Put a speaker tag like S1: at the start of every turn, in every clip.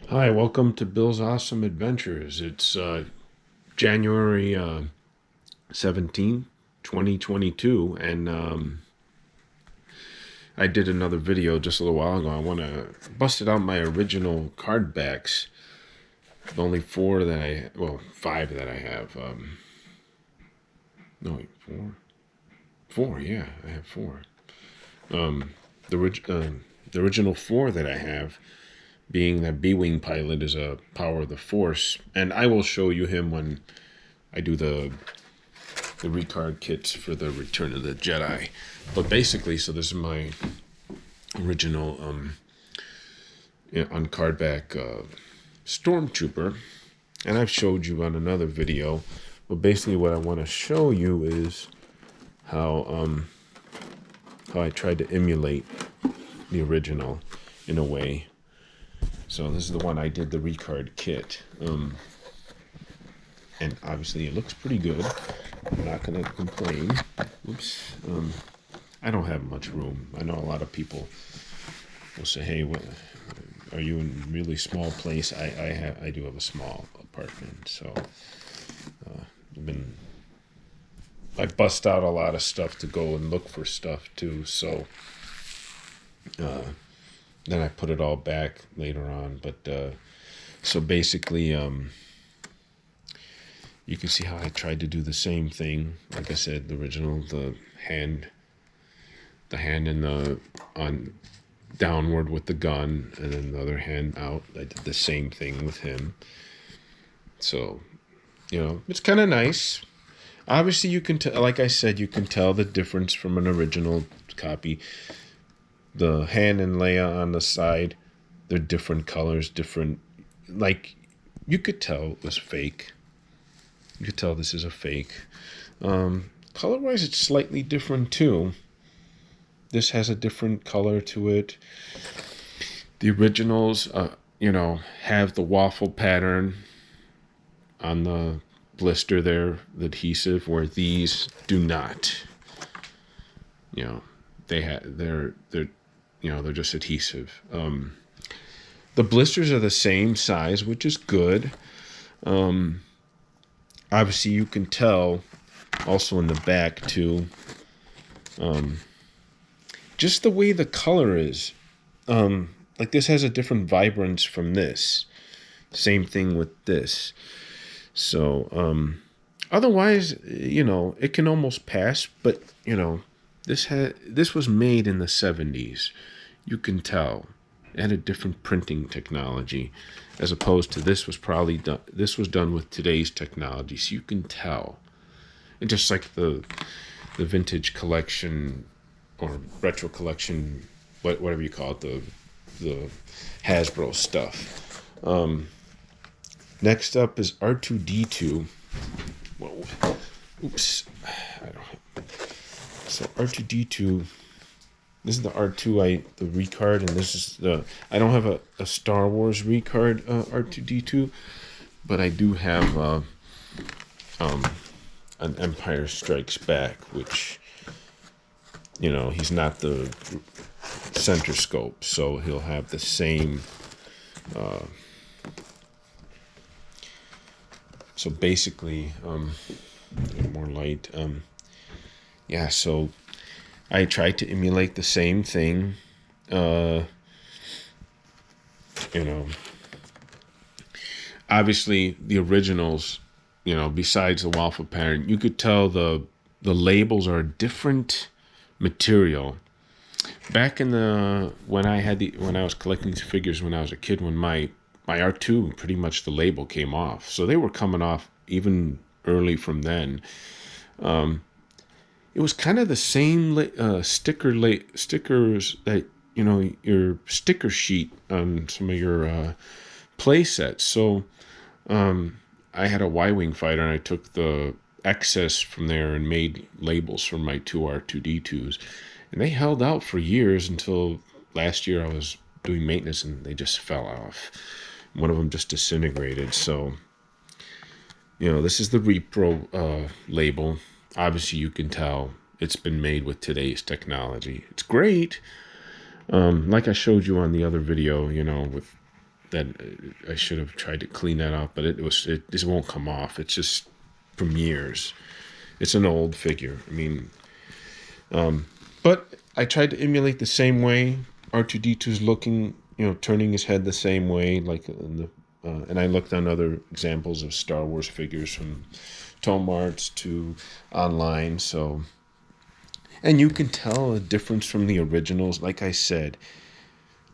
S1: Hi, welcome to Bill's Awesome Adventures. It's January 17th, 2022, and I did another video just a little while ago. I want to busted out my original card backs. The only five that I have. No, wait, four? Four, yeah, I have four. Um, the original four that I have, being that B-Wing pilot is a power of the Force, and I will show you him when I do the recard kits for the Return of the Jedi. But basically, so this is my original on cardback Stormtrooper, and I've showed you on another video. But basically, what I want to show you is how I tried to emulate the original in a way. So this is the one I did the recard kit. And obviously it looks pretty good. I'm not going to complain. Oops. I don't have much room. I know a lot of people will say, hey, what, are you in a really small place? I do have a small apartment. So I bust out a lot of stuff to go and look for stuff too. So then I put it all back later on. But so basically, you can see how I tried to do the same thing. Like I said, the original, the hand in the on downward with the gun, and then the other hand out. I did the same thing with him. So, it's kind of nice. Obviously, you can tell. Like I said, you can tell the difference from an original copy. The Han and Leia on the side, they're different colors, different. Like, you could tell it was fake. You could tell this is a fake. Color-wise, it's slightly different too. This has a different color to it. The originals, have the waffle pattern on the blister there, the adhesive, where these do not. They're just adhesive. The blisters are the same size, which is good. Obviously, you can tell also in the back too. Just the way the color is. Like this has a different vibrance from this. Same thing with this. So, otherwise, it can almost pass. But this was made in the 70s. You can tell it had a different printing technology, as opposed to this was probably done. This was done with today's technology, so you can tell. And just like the vintage collection or retro collection, whatever you call it, the Hasbro stuff. Next up is R2D2. Whoa. Oops. So R2D2. This is the R2 the recard, and this is I don't have a Star Wars recard R2D2, but I do have an Empire Strikes Back, which he's not the center scope, so he'll have the same. So basically, more light. So I tried to emulate the same thing. Obviously the originals, besides the waffle pattern, you could tell the labels are a different material. Back in when I was collecting these figures when I was a kid, when my R2, pretty much the label came off. So they were coming off even early from then. It was kind of the same stickers that your sticker sheet on some of your play sets. So I had a Y-wing fighter, and I took the excess from there and made labels for my two R2D2s, and they held out for years until last year. I was doing maintenance and they just fell off. One of them just disintegrated. So this is the Repro label. Obviously, you can tell it's been made with today's technology. It's great. Like I showed you on the other video, with that I should have tried to clean that off, but it just won't come off. It's just from years. It's an old figure. I mean, but I tried to emulate the same way R2D2's looking, turning his head the same way, like in the. And I looked on other examples of Star Wars figures from Tomarts to online. So, and you can tell a difference from the originals. Like I said,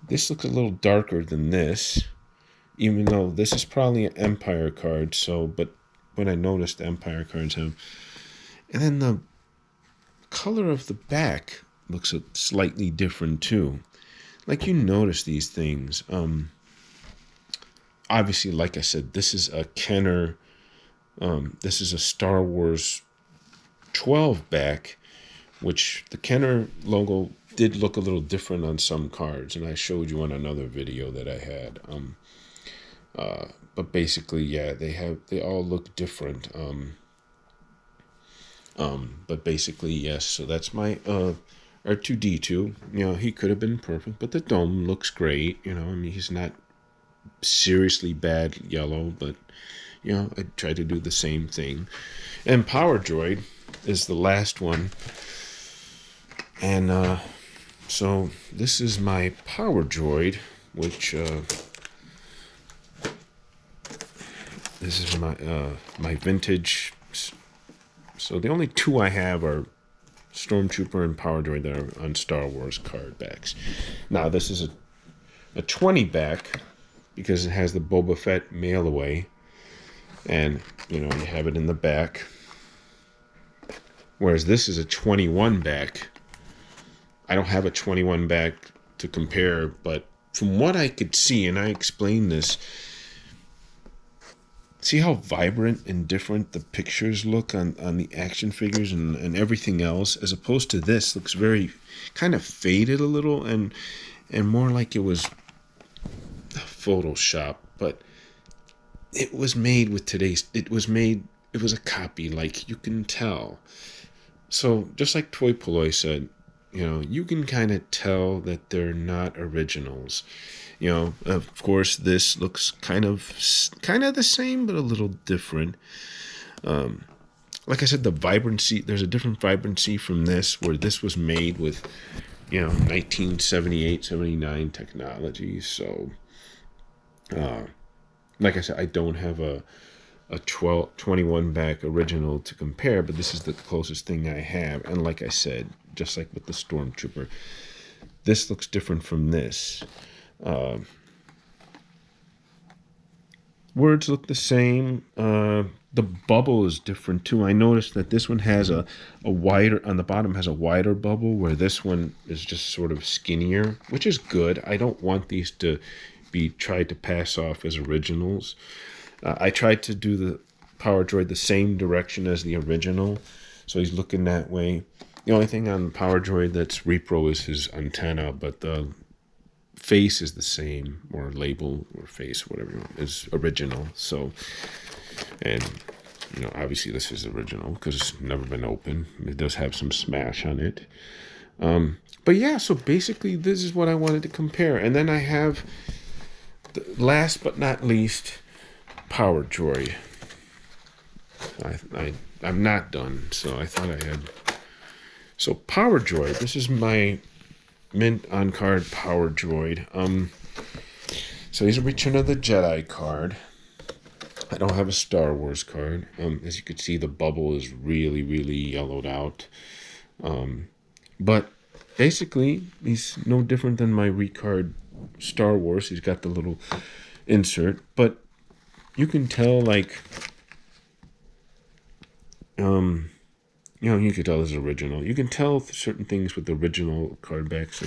S1: this looks a little darker than this, even though this is probably an Empire card. So, but when I noticed the Empire cards have, and then the color of the back looks slightly different too. Like you notice these things. Obviously, like I said, this is a Kenner. This is a Star Wars 12 back, which the Kenner logo did look a little different on some cards, and I showed you on another video that I had. But basically, yeah, they all look different. But basically, yes. So that's my R2D2. He could have been perfect, but the dome looks great. I mean, he's not seriously bad yellow, but I tried to do the same thing. And Power Droid is the last one, and so this is my Power Droid, which this is my vintage. So the only two I have are Stormtrooper and Power Droid that are on Star Wars card backs. Now this is a 20 back, because it has the Boba Fett mail away, and you have it in the back. Whereas this is a 21 back. I don't have a 21 back to compare, but from what I could see, and I explained this, see how vibrant and different the pictures look on the action figures and everything else, as opposed to this looks very kind of faded a little and more like it was Photoshop, but it was made with it was a copy, like you can tell. So just like Toy Polloi said, you can kind of tell that they're not originals. Of course this looks kind of the same, but a little different. Like I said, the vibrancy, there's a different vibrancy from this, where this was made with 1978, 79 technology. So like I said, I don't have a 21 back original to compare, but this is the closest thing I have. And like I said, just like with the Stormtrooper, this looks different from this. Words look the same. The bubble is different too. I noticed that this one has a wider, on the bottom has a wider bubble, where this one is just sort of skinnier, which is good. I don't want these to be tried to pass off as originals. I tried to do the Power Droid the same direction as the original, so he's looking that way. The only thing on the Power Droid that's repro is his antenna, but the face is the same, or label or face, whatever you want, is original. So, and obviously this is original because it's never been opened. It does have some smash on it. But yeah, so basically this is what I wanted to compare. And then I have, last but not least, Power Droid. I'm not done, so I thought I had. So Power Droid, this is my mint on card Power Droid. So he's a Return of the Jedi card. I don't have a Star Wars card. As you can see, the bubble is really, really yellowed out. But basically, he's no different than my Recard Star Wars. He's got the little insert, but you can tell, like, you could tell this is original. You can tell certain things with the original card backs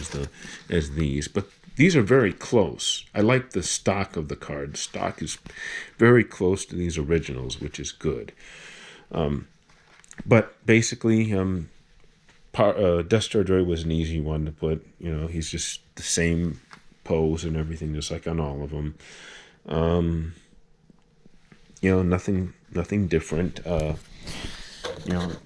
S1: as these, but these are very close. I like the stock of the card. Stock is very close to these originals, which is good. But basically, Death Star Droid was an easy one to put. He's just the same pose and everything, just like on all of them. Nothing different.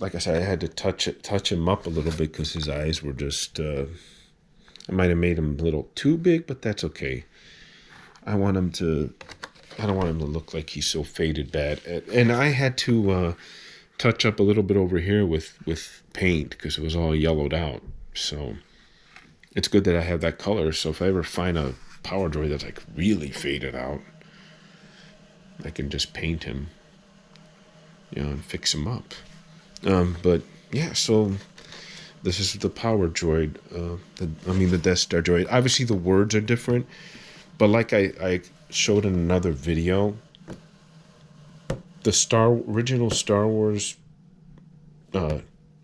S1: Like I said, I had to touch him up a little bit because his eyes were just. I might have made him a little too big, but that's okay. I want him to, I don't want him to look like he's so faded bad. And I had to touch up a little bit over here with paint because it was all yellowed out. So it's good that I have that color. So if I ever find a Power Droid that's like really faded out, I can just paint him, you know, and fix him up. But yeah, so this is the Power Droid. The Death Star droid. Obviously, the words are different, but like I showed in another video, the original Star Wars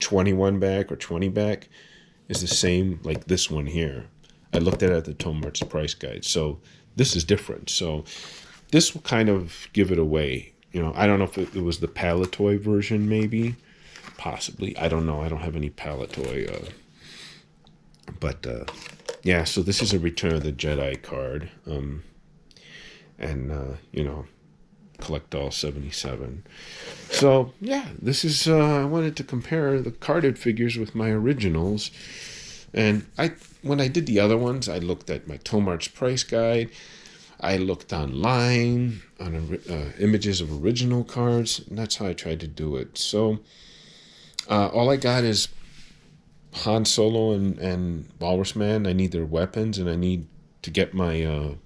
S1: 21 back or 20 back is the same like this one here. I looked at it at the Tomart's price guide, so this is different. So this will kind of give it away. You know, I don't know if it was the Palitoy version, maybe, possibly. I don't know. I don't have any Palitoy. But yeah, so this is a Return of the Jedi card. You know, collect all 77. So yeah, this is I wanted to compare the carded figures with my originals. And when I did the other ones, I looked at my Tomart's price guide. I looked online on images of original cards, and that's how I tried to do it. So all I got is Han Solo and Walrus Man. I need their weapons, and I need to get my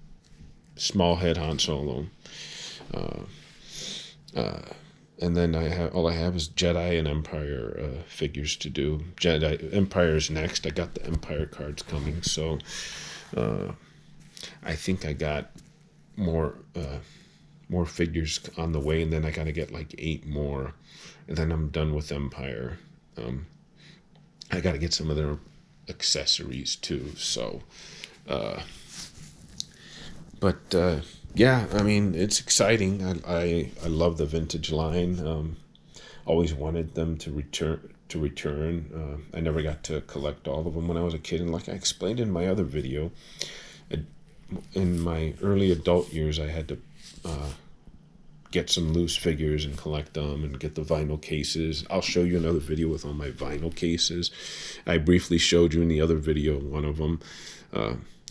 S1: small head Han Solo. And then all I have is Jedi and Empire figures to do. Empire's next. I got the Empire cards coming, so I think I got more figures on the way, and then I got to get like 8 more, and then I'm done with Empire. I got to get some of their accessories too. So, yeah, I mean, it's exciting. I love the vintage line. Always wanted them to return. I never got to collect all of them when I was a kid, and like I explained in my other video, in my early adult years, I had to get some loose figures and collect them and get the vinyl cases. I'll show you another video with all my vinyl cases. I briefly showed you in the other video one of them.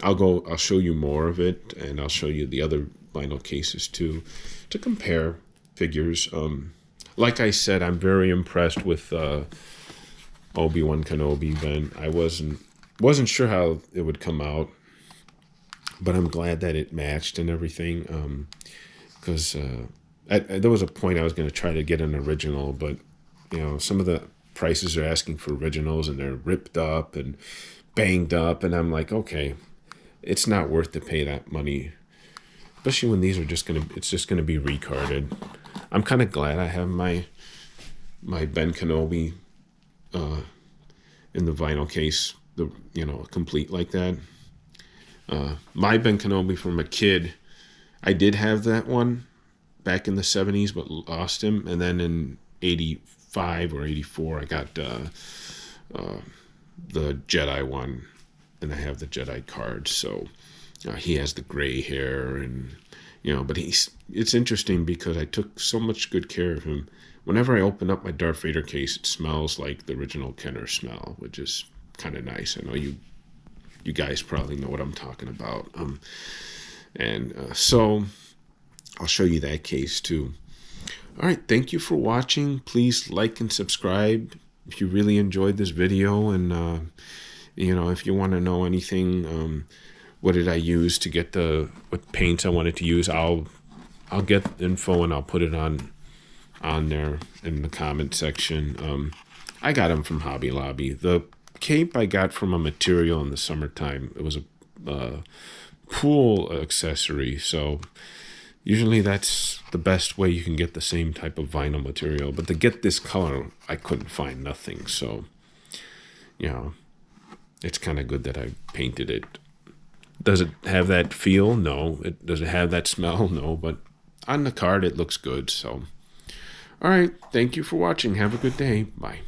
S1: I'll show you more of it, and I'll show you the other vinyl cases too, to compare figures. Like I said, I'm very impressed with Obi-Wan Kenobi. Ben, I wasn't sure how it would come out, but I'm glad that it matched and everything. Because there was a point I was going to try to get an original, but you know, some of the prices are asking for originals, and they're ripped up and banged up, and I'm like, okay, it's not worth to pay that money, especially when these are it's just gonna be recarded. I'm kind of glad I have my Ben Kenobi in the vinyl case, complete like that. My Ben Kenobi from a kid, I did have that one back in the 70s, but lost him, and then in 85 or 84 I got the Jedi one, and I have the Jedi card. So he has the gray hair, and but it's interesting because I took so much good care of him. Whenever I open up my Darth Vader case, it smells like the original Kenner smell, which is kind of nice. I know you guys probably know what I'm talking about. So I'll show you that case too. All right, thank you for watching. Please like and subscribe if you really enjoyed this video, and if you want to know anything, what did I use to get what paints I wanted to use, I'll get info and I'll put it on there in the comment section. I got them from Hobby Lobby. The cape I got from a material in the summertime. It was a pool accessory, so usually that's the best way you can get the same type of vinyl material. But to get this color, I couldn't find nothing. So, it's kind of good that I painted it. Does it have that feel? No. Does it have that smell? No. But on the card, it looks good. So, all right. Thank you for watching. Have a good day. Bye.